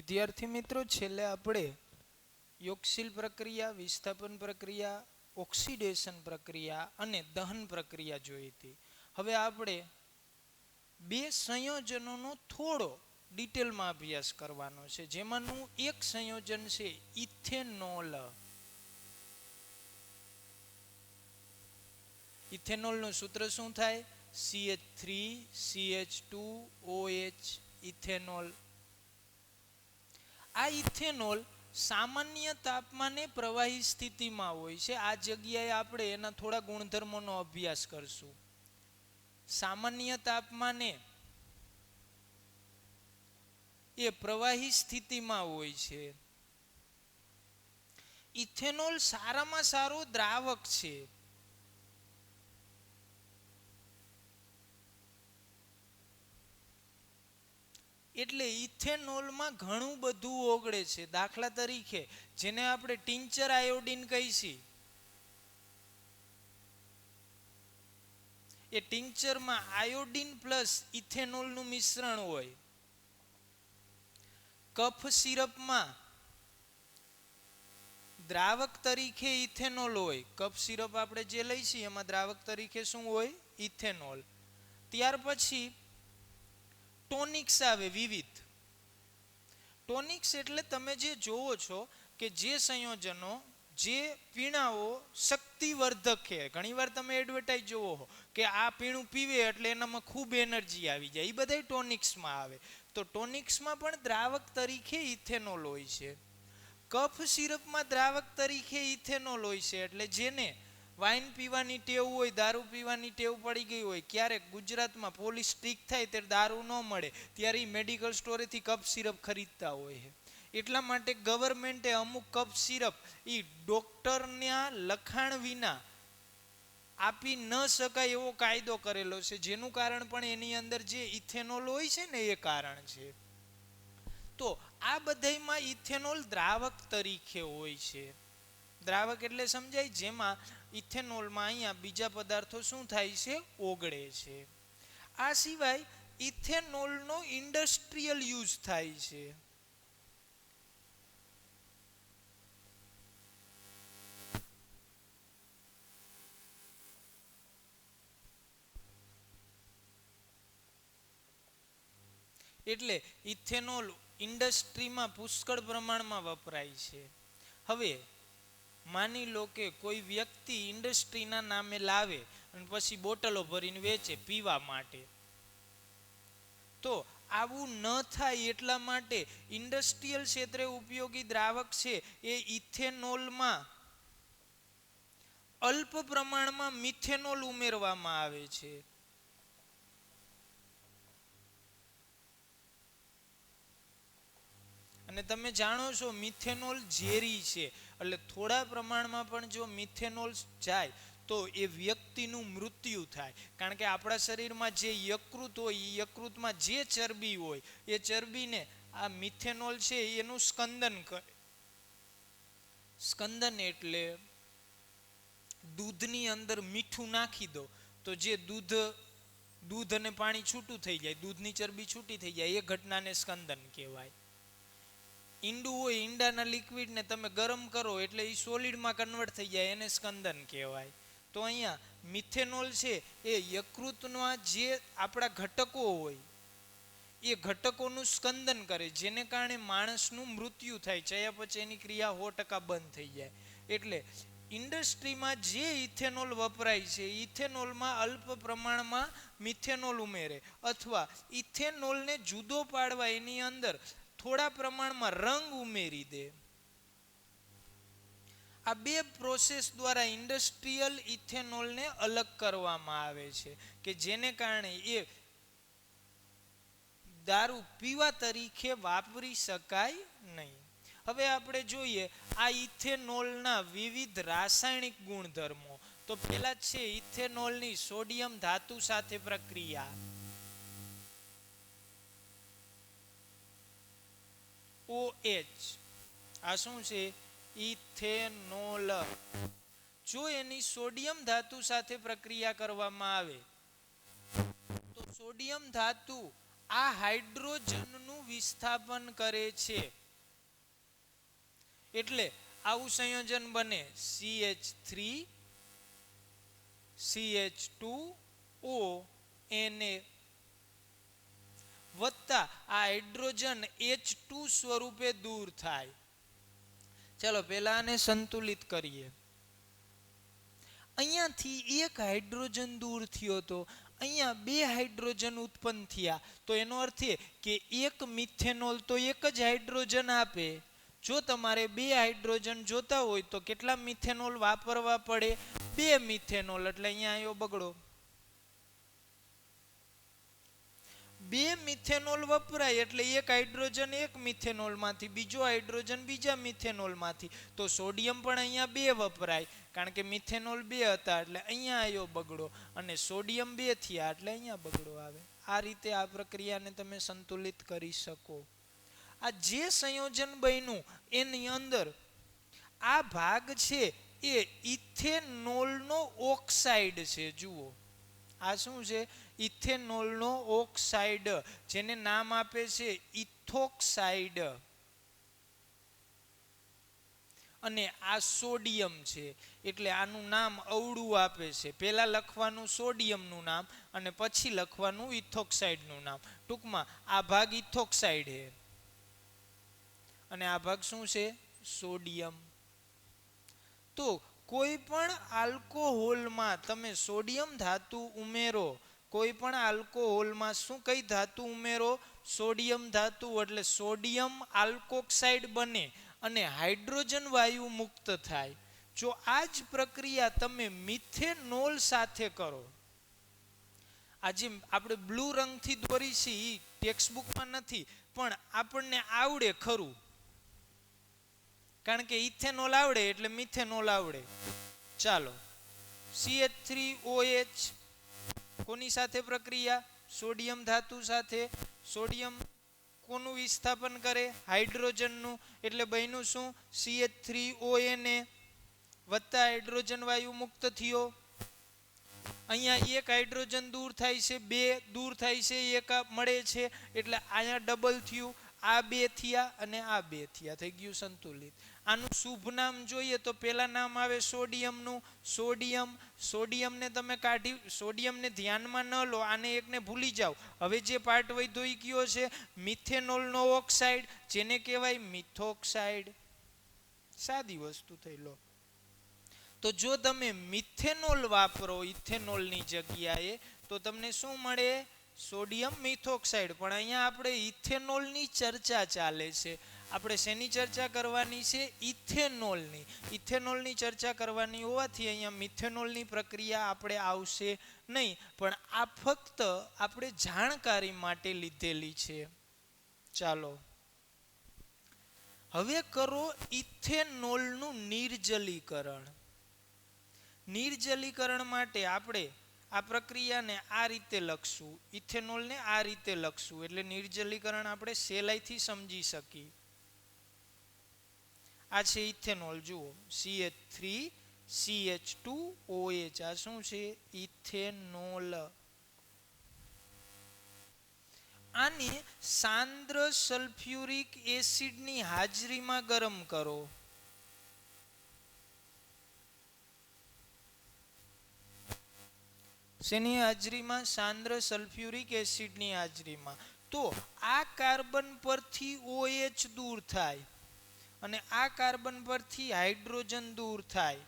વિદ્યાર્થી મિત્રો, છેલ્લે આપણે યોગશીલ પ્રક્રિયા, વિસ્થાપન પ્રક્રિયા, ઓક્સિડેશન પ્રક્રિયા અને દહન પ્રક્રિયા જોઈ હતી. હવે આપણે બે સંયોજનોનો થોડો ડિટેલમાં અભ્યાસ કરવાનો છે, જેમાંનું એક સંયોજન છે ઇથેનોલ. ઇથેનોલનું સૂત્ર શું થાય? CH3CH2OH, ethanol. આ ઇથેનોલ સામાન્ય તાપમાને પ્રવાહી સ્થિતિમાં હોય છે. આ જગ્યાએ આપણે એના થોડા ગુણધર્મોનો અભ્યાસ કરશું. સામાન્ય તાપમાને એ પ્રવાહી સ્થિતિમાં હોય છે. ઇથેનોલ સારામાં સારું દ્રાવક છે. એટલે ઇથેનોલમાં ઘણું બધું ઓગળે છે. દાખલા તરીકે જેને આપણે ટિંચર આયોડિન કહીશી, એ ટિંચરમાં આયોડિન પ્લસ ઇથેનોલનું મિશ્રણ હોય. કફ સિરપમાં દ્રાવક તરીકે ઇથેનોલ હોય. કફ સિરપ આપણે જે લઈશી એમાં દ્રાવક તરીકે શું હોય? ઇથેનોલ. ત્યાર પછી ટોનિક્સ આવે, વિવિધ ટોનિક્સ. એટલે તમે જે જોવો છો કે જે સંયોજનો, જે પીણાઓ શક્તિવર્ધક છે. ઘણીવાર તમે એડવર્ટાઇઝ જોવો કે આ પીણું પીવે એટલે એનામાં ખૂબ એનર્જી આવી જાય, એ બધા ટોનિક્સમાં આવે. તો ટોનિક્સમાં પણ દ્રાવક તરીકે ઇથેનોલ હોય છે. કફ સિરપમાં દ્રાવક તરીકે ઇથેનોલ હોય છે. એટલે જેને વાઇન પીવાની ટેવ હોય, દારૂ પીવાની ટેવ પડી ગઈ હોય, ક્યારેક ગુજરાતમાં પોલીસ સ્ટ્રીક થાય ત્યારે દારૂ ન મળે ત્યારે એ મેડિકલ સ્ટોરેથી કફ સિરપ ખરીદતા હોય છે. એટલા માટે ગવર્મેન્ટે અમુક કફ સિરપ એ ડૉક્ટરના લખાણ વિના આપી ન શકાય એવો કાયદો કરેલો છે, જેનું કારણ પણ એની અંદર જે ઇથેનોલ હોય છે ને એ કારણ છે. તો આ બધામાં ઇથેનોલ દ્રાવક તરીકે હોય છે. દ્રાવક એટલે સમજાય, જેમાં ઇથેનોલમાં અહીંયા બીજા પદાર્થો શું થાય છે? ઓગળે છે. આ સિવાય ઇથેનોલનો ઇન્ડસ્ટ્રીયલ યુઝ થાય છે. એટલે ઇથેનોલ ઇન્ડસ્ટ્રીમાં પુષ્કળ પ્રમાણમાં વપરાય છે. હવે માની લો કે કોઈ વ્યક્તિ ઇન્ડસ્ટ્રીના નામે લાવે અને પછી બોટલો ભરીને વેચે પીવા માટે. તો આવું ન થાય એટલા માટે ઇન્ડસ્ટ્રીયલ ક્ષેત્રે ઉપયોગી દ્રાવક છે એ ઇથેનોલમાં અલ્પ પ્રમાણમાં મિથેનોલ ઉમેરવામાં આવે છે. અને તમે જાણો છો મિથેનોલ ઝેરી છે. એટલે થોડા પ્રમાણમાં પણ જો મિથેનોલ જાય તો એ વ્યક્તિનું મૃત્યુ થાય. કારણ કે આપણા શરીરમાં જે યકૃત હોય, એ યકૃતમાં જે ચરબી હોય એ ચરબીને આ મિથેનોલ છે એનું સ્કંદન કરે. સ્કંદન એટલે દૂધની અંદર મીઠું નાખી દો તો જે દૂધ અને પાણી છૂટું થઈ જાય, દૂધની ચરબી છૂટી થઈ જાય, એ ઘટનાને સ્કંદન કહેવાય. ઈંડું હોય, ઈંડાના લિક્વિડને તમે ગરમ કરો એટલે એ સોલિડમાં કન્વર્ટ થઈ જાય, એને સ્કંદન કહેવાય. તો અહીંયા મિથેનોલ છે એ યકૃતમાં જે આપણા ઘટકો હોય એ ઘટકોનું સ્કંદન કરે, જેને કારણે માણસનું મૃત્યુ થાય. ચયાપચયની ક્રિયા 100% બંધ થઈ જાય. એટલે ઇન્ડસ્ટ્રીમાં જે ઇથેનોલ વપરાય છે, ઇથેનોલમાં અલ્પ પ્રમાણમાં મિથેનોલ ઉમેરે અથવા ઇથેનોલને જુદો પાડવા એની અંદર થોડા પ્રમાણમાં રંગ ઉમેરી દે. આ બે પ્રોસેસ દ્વારા ઇન્ડસ્ટ્રીયલ ઇથેનોલને અલગ કરવામાં આવે છે કે જેને કારણે એ દારૂ પીવા તરીકે વાપરી શકાય નહીં. હવે આપણે જોઈએ આ ઇથેનોલના વિવિધ રાસાયણિક ગુણધર્મો. તો પહેલા છે ઇથેનોલની સોડિયમ ધાતુ સાથે પ્રક્રિયા. OH આ શું છે? ઇથેનોલ. જો એની સોડિયમ ધાતુ સાથે પ્રક્રિયા કરવામાં આવે તો સોડિયમ ધાતુ આ હાઇડ્રોજનનું વિસ્થાપન કરે છે, એટલે આવું સંયોજન બને CH3 CH2O Na વત્તા આ હાઇડ્રોજન H2 સ્વરૂપે દૂર થાય. ચલો પહેલા આને સંતુલિત કરીએ. અહીંયાથી એક હાઇડ્રોજન દૂર થયો તો અહીંયા બે હાઇડ્રોજન ઉત્પન્ન થયા, તો એનો અર્થ એ કે એક મિથેનોલ તો એક જ હાઇડ્રોજન આપે. જો તમારે બે હાઇડ્રોજન જોતા હોય તો કેટલા મિથેનોલ વાપરવા પડે? બે મિથેનોલ. એટલે અહીંયા આવ્યો બગડો. બે મિથેનોલ વપરાય એટલે એક હાઇડ્રોજન એક મિથેનોલ માંથી, બીજો હાઇડ્રોજન બીજા મિથેનોલ માંથી. તો સોડિયમ પણ અહીંયા બે વપરાય, કારણ કે મિથેનોલ બે હતા એટલે અહીંયા આવ્યો બગડો, અને સોડિયમ બે થયા એટલે અહીંયા બગડો આવે. આ રીતે આ પ્રક્રિયાને તમે સંતુલિત કરી શકો. આ જે સંયોજન બન્યું એની અંદર આ ભાગ છે એ ઇથેનોલનો ઓક્સાઇડ છે. જુઓ આ શું છે? ઇથેનોલનો ઓક્સાઇડ, જેને નામ આપે છે ઇથોક્સાઇડ. અને આ સોડિયમ છે એટલે આનું નામ અવળું આપે છે. પહેલા લખવાનું સોડિયમનું નામ અને પછી લખવાનું ઇથોક્સાઇડનું નામ. ટૂંકમાં આ ભાગ ઇથોક્સાઇડ છે અને આ ભાગ શું છે? સોડિયમ. તો કોઈ પણ આલ્કોહોલમાં તમે સોડિયમ ધાતુ ઉમેરો, કોઈ પણ આલ્કોહોલમાં શું કઈ ધાતુ ઉમેરો? સોડિયમ ધાતુ. એટલે સોડિયમ આલ્કોક્સાઇડ બને અને હાઇડ્રોજન વાયુ મુક્ત થાય. જો આ જ પ્રક્રિયા તમે મિથેનોલ સાથે કરો, આજે આપણે બ્લુ રંગથી દોરી છે એ ટેક્સ્ટબુકમાં નથી, પણ આપણને આવડે ખરું, કારણ કે ઇથેનોલ આવડે એટલે મિથેનોલ આવડે. ચાલો CH3OH કોની સાથે પ્રક્રિયા? સોડિયમ ધાતુ સાથે. સોડિયમ કોનું વિસ્થાપન કરે? હાઇડ્રોજનનું. એટલે બન્યું શું? CH3ONa વત્તા હાઇડ્રોજન વાયુ મુક્ત થયો. અહીંયા એક હાઇડ્રોજન દૂર થાય છે, બે દૂર થાય છે, એક મળે છે, એટલે અહીંયા ડબલ થયું. આ બે થયા અને આ બે થયા, થઈ ગયું સંતુલિત. આનું શુભ નામ જોઈએ તો પહેલા નામ આવે સોડિયમનું. સોડિયમ. સોડિયમને તમે કાઢી, સોડિયમને ધ્યાનમાં ન લો, આને એકને ભૂલી જાઓ. હવે જે પાર્ટ વધ્યો એ કયો છે? મિથેનોલનો ઓક્સાઇડ, જેને કહેવાય મિથોક્સાઇડ. સાદી વસ્તુ થઈ લો. તો જો તમે મિથેનોલ વાપરો ઇથેનોલની જગ્યાએ તો તમને શું મળે? સોડિયમ મિથોક્સાઇડ. પણ અહીંયા આપણે ઇથેનોલની ચર્ચા ચાલે છે. આપણે શેની ચર્ચા કરવાની છે? ઇથેનોલની. ઇથેનોલની ચર્ચા કરવાની હોવાથી અહીંયા મિથેનોલની પ્રક્રિયા આપણે આવશે નહીં, પણ આ ફક્ત આપણે જાણકારી માટે લીધેલી છે. ચાલો હવે કરો ઇથેનોલનું નિર્જલીકરણ. નિર્જલીકરણ માટે આપણે આ પ્રક્રિયાને આ રીતે લખશું, ઇથેનોલને આ રીતે લખશું, એટલે નિર્જલીકરણ આપણે સહેલાઈથી સમજી શકીએ. આ છે ઇથેનોલ. જુઓ CH3CH2OH. આ શું છે? ઇથેનોલ. આને સાંદ્ર સલ્ફ્યુરિક એસિડની હાજરીમાં ગરમ કરો. શેની હાજરીમાં? સાંદ્ર સલ્ફ્યુરિક એસિડની હાજરીમાં. તો આ કાર્બન પરથી OH દૂર થાય અને આ કાર્બન પરથી હાઇડ્રોજન દૂર થાય,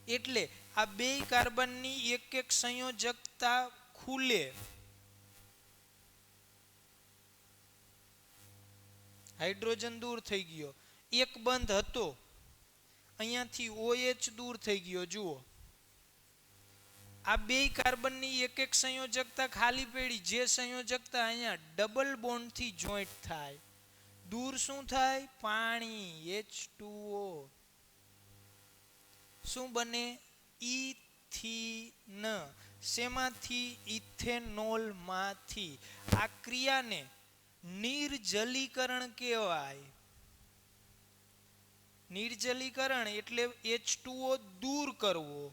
એટલે આ બે કાર્બનની એક એક સંયોજકતા ખુલે. હાઇડ્રોજન દૂર થઈ ગયો, એક બંધ હતો, અહીંયાથી OH દૂર થઈ ગયો. જુઓ આ બે કાર્બનની એક એક સંયોજકતા ખાલી પડી, જે સંયોજકતા અહીંયા ડબલ બોન્ડથી જોઈન્ટ થાય. દૂર શું થાય? પાણી H2O. શું બને? ઇથીન. શેમાંથી? ઇથેનોલ માંથી. આ ક્રિયાને નિર્જલીકરણ કહેવાય. નિર્જલીકરણ એટલે H2O દૂર કરવો.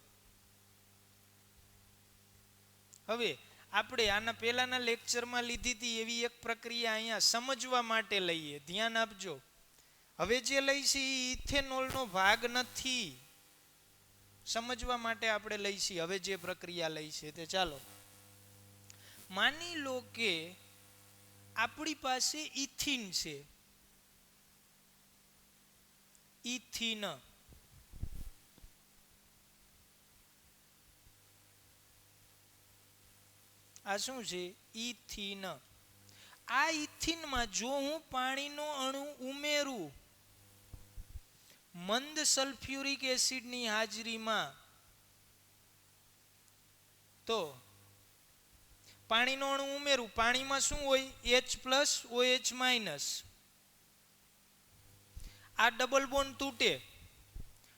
હવે આપણે આના પહેલાના લેક્ચરમાં લીધી હતી એવી એક પ્રક્રિયા અહીંયા સમજવા માટે લઈએ, ધ્યાન આપજો. હવે જે લઈશી એ ઇથેનોલનો ભાગ નથી, સમજવા માટે આપણે લઈશી હવે જે પ્રક્રિયા લઈ છે તે. ચાલો માની લો કે આપણી પાસે ઇથિન છે, ઇથિન. આ શું છે? ઇથિન. આ ઇથિનમાં જો હું પાણીનો અણુ ઉમેરું મંદ સલ્ફ્યુરિક એસિડની હાજરીમાં, તો પાણીનો અણુ ઉમેરું, પાણીમાં શું હોય? H+OH-. આ ડબલ બોન્ડ તૂટે,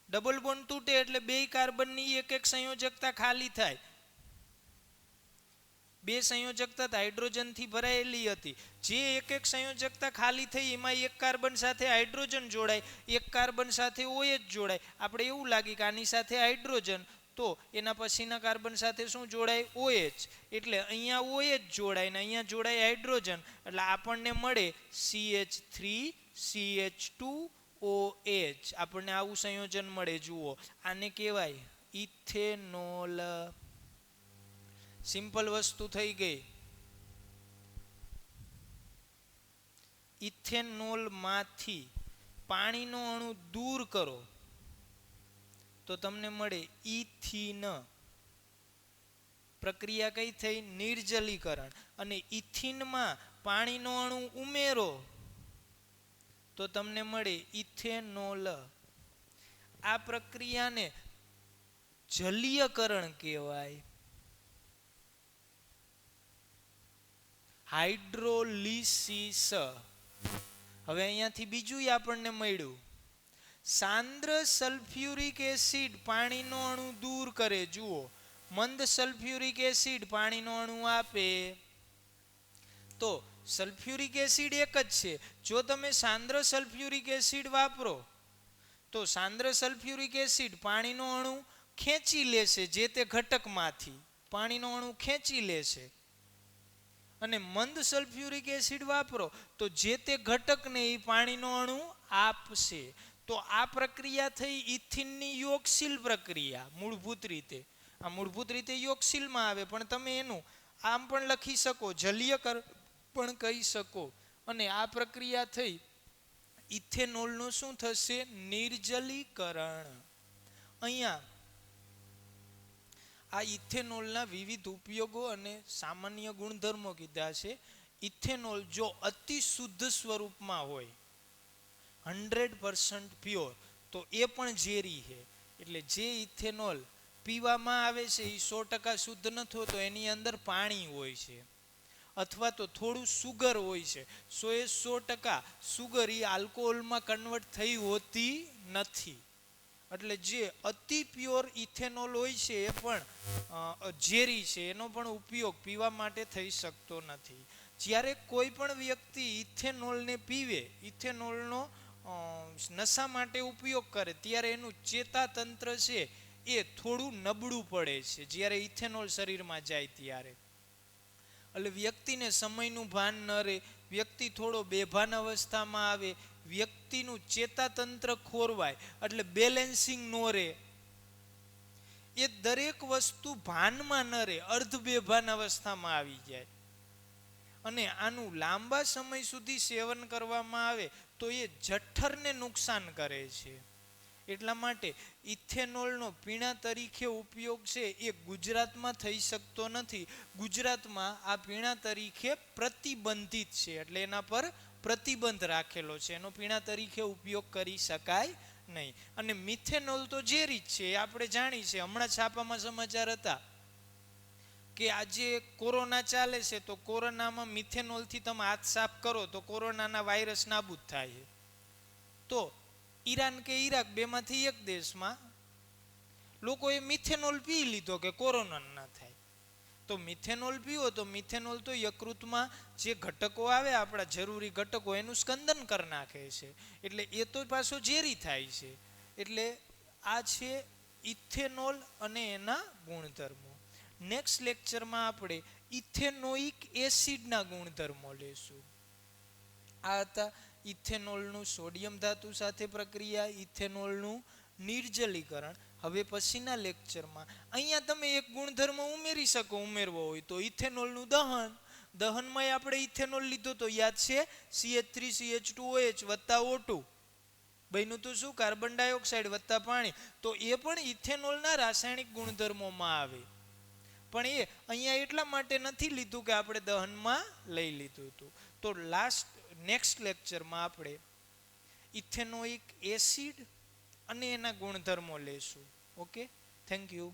ડબલ બોન્ડ તૂટે એટલે બે કાર્બનની એક એક સંયોજકતા ખાલી થાય. બે સંયોજકતા હાઇડ્રોજનથી ભરાયેલી હતી, જે એક એક સંયોજકતા ખાલી થઈ એમાં એક કાર્બન સાથે હાઇડ્રોજન જોડાય, એક કાર્બન સાથે OH જોડાય. આપણે એવું લાગે કે આની સાથે હાઇડ્રોજન, તો એના પછીના કાર્બન સાથે શું જોડાય? OH. એટલે અહીંયા OH જોડાય ને અહીંયા જોડાય હાઇડ્રોજન, એટલે આપણને મળે CH3CH2OH. આપણને આવું સંયોજન મળે. જુઓ, આને કહેવાય ઇથેનોલ. સિમ્પલ વસ્તુ થઈ ગઈ. ઇથેનોલ માંથી પાણીનો અણુ દૂર કરો તો તમને મળે ઇથિન. પ્રક્રિયા કઈ થઈ? નિર્જલીકરણ. અને ઇથિનમાં પાણીનો અણુ ઉમેરો તો તમને મળે ઇથેનોલ. આ પ્રક્રિયાને જલીયકરણ કહેવાય, હાઇડ્રોલિસિસ. હવે અહીંયાથી બીજું આપણને મળ્યું, સાંદ્ર સલ્ફ્યુરિક એસિડ પાણીનો અણુ દૂર કરે. જુઓ, મંદ સલ્ફ્યુરિક એસિડ પાણીનો અણુ આપે, તો સલ્ફ્યુરિક એસિડ એક જ છે. જો તમે સાંદ્ર સલ્ફ્યુરિક એસિડ વાપરો તો સાંદ્ર સલ્ફ્યુરિક એસિડ પાણીનો અણુ ખેંચી લેશે, જે તે ઘટકમાંથી પાણીનો અણુ ખેંચી લેશે. અને મંદ સલ્ફ્યુરિક એસિડ વાપરો તો જે તે ઘટકને એ પાણીનો અણુ આપશે. તો આ પ્રક્રિયા થઈ ઇથિનની યોગશીલ પ્રક્રિયા. મૂળભૂત રીતે આ મૂળભૂત રીતે યોગશીલમાં આવે, પણ તમે એનું આમ પણ લખી શકો, જલીયકરણ પણ કહી શકો. અને આ પ્રક્રિયા થઈ ઇથેનોલનું શું થશે? નિર્જલીકરણ. અહીંયા આ ઇથેનોલના વિવિધ ઉપયોગો અને સામાન્ય ગુણધર્મો કીધા છે. ઇથેનોલ જો અતિ શુદ્ધ સ્વરૂપમાં હોય, 100% પ્યોર, તો એ પણ ઝેરી છે. એટલે જે ઇથેનોલ પીવામાં આવે છે એ 100% શુદ્ધ નથી હોતો, એની અંદર પાણી હોય છે અથવા તો થોડું સુગર હોય છે. 100% સુગર એ આલ્કોહોલમાં કન્વર્ટ થઈ હોતી નથી. એટલે જે અતિ પ્યોર ઇથેનોલ હોય છે એ પણ ઝેરી છે, એનો પણ ઉપયોગ પીવા માટે થઈ શકતો નથી. જ્યારે કોઈ પણ વ્યક્તિ ઇથેનોલને પીવે, ઇથેનોલનો નશા માટે ઉપયોગ કરે, ત્યારે એનું ચેતાતંત્ર છે એ થોડું નબળું પડે છે જ્યારે ઇથેનોલ શરીરમાં જાય ત્યારે. એટલે વ્યક્તિને સમયનું ભાન ન રહે, વ્યક્તિ થોડો બેભાન અવસ્થામાં આવે, વ્યક્તિનું ચેતાતંત્ર ખોરવાય, એટલે બેલેન્સિંગ ન રહે, એ દરેક વસ્તુ ભાનમાં ન રહે, અર્ધ બેભાન અવસ્થામાં આવી જાય. અને આનું લાંબા સમય સુધી સેવન કરવામાં આવે તો એ જઠરને નુકસાન કરે છે. એટલા માટે ઇથેનોલનો પીણા તરીકે ઉપયોગ છે એ ગુજરાતમાં થઈ શકતો નથી. ગુજરાતમાં આ પીણા તરીકે પ્રતિબંધિત છે, એટલે એના પર પ્રતિબંધ રાખેલો છે, એનો પીણા તરીકે ઉપયોગ કરી શકાય નહીં. અને મિથેનોલ તો ઝેરી જ છે, આપણે જાણી છે. હમણાં છાપામાં સમાચાર હતા કે આજે કોરોના ચાલે છે, તો કોરોનામાં મિથેનોલથી તમે હાથ સાફ કરો તો કોરોનાના વાયરસ નાબૂદ થાય. તો ઈરાન કે ઈરાક બેમાંથી એક દેશમાં લોકોએ મિથેનોલ પી લીધો કે કોરોના ના થાય. તો મિથેનોલ પીવો તો મિથેનોલ તો યકૃતમાં જે ઘટકો આવે આપણા જરૂરી ઘટકો એનું સ્કંદન કરી નાખે છે, એટલે એ તો પાછો ઝેરી થાય છે. એટલે આ છે ઇથેનોલ અને એના ગુણધર્મો. નેક્સ્ટ લેક્ચરમાં આપણે ઇથેનોઇક એસિડના ગુણધર્મો લેશું. આ હતા ઇથેનોલનું સોડિયમ ધાતુ સાથે પ્રક્રિયા, ઇથેનોલનું નિર્જલીકરણ. હવે પછીના લેક્ચરમાં અહીંયા તમે એક ગુણધર્મ ઉમેરી શકો, ઉમેરવો હોય તો ઇથેનોલનું દહન. દહનમાં આપણે ઇથેનોલ લીધો તો યાદ છે, CH3CH2OH વત્તા O2 બન્યું તો શું, કાર્બન ડાયોક્સાઇડ વત્તા પાણી. તો એ પણ ઇથેનોલના રાસાયણિક ગુણધર્મોમાં આવે, પણ એ અહીંયા એટલા માટે નથી લીધું કે આપણે દહનમાં લઈ લીધું હતું. તો નેક્સ્ટ લેક્ચરમાં આપણે ઇથેનોઇક એસિડ અને એના ગુણધર્મો લેશું. Okay, thank you.